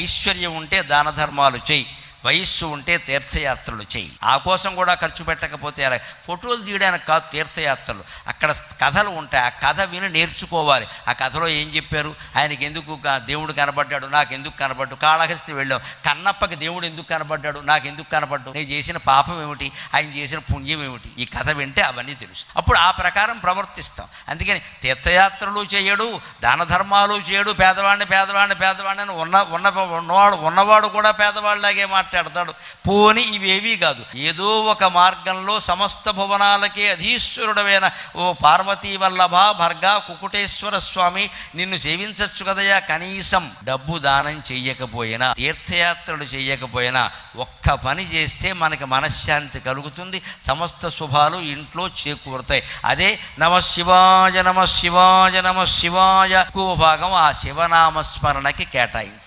ఐశ్వర్యం ఉంటే దాన ధర్మాలు చెయ్యి, వయస్సు ఉంటే తీర్థయాత్రలు చెయ్యి. ఆ కోసం కూడా ఖర్చు పెట్టకపోతే అలా ఫోటోలు తీయడానికి కాదు తీర్థయాత్రలు. అక్కడ కథలు ఉంటాయి, ఆ కథ విని నేర్చుకోవాలి. ఆ కథలో ఏం చెప్పారు, ఆయనకి ఎందుకు దేవుడు కనబడ్డాడు, నాకు ఎందుకు కనబడ్డాడు, కాళహస్తి వెళ్ళాం, కన్నప్పకి దేవుడు ఎందుకు కనబడ్డాడు, నాకు ఎందుకు కనబడ్డాడు, నేను చేసిన పాపం ఏమిటి, ఆయన చేసిన పుణ్యం ఏమిటి, ఈ కథ వింటే అవన్నీ తెలుస్తాయి. అప్పుడు ఆ ప్రకారం ప్రవర్తిస్తాం. అందుకని తీర్థయాత్రలు చేయడు, దాన ధర్మాలు చేయడు, పేదవాడిని ఉన్నవాడు కూడా పేదవాళ్ళలాగే మాట్లాడతాడు. పోని ఇవేవీ కాదు, ఏదో ఒక మార్గంలో సమస్త భువనాలకే అధీశ్వరుడమైన ఓ పార్వతీ వల్లభ భర్గా కుకుటేశ్వర స్వామి, నిన్ను సేవించచ్చు కదయా, కనీసం డబ్బు దానం చెయ్యకపోయినా, తీర్థయాత్రలు చెయ్యకపోయినా ఒక్క పని చేస్తే మనకి మనశ్శాంతి కలుగుతుంది, సమస్త శుభాలు ఇంట్లో చేకూరుతాయి. అదే నమ శివాయ నమ శివాయ నమ శివాయ ఎక్కువ భాగం ఆ శివనామస్మరణకి కేటాయించాలి.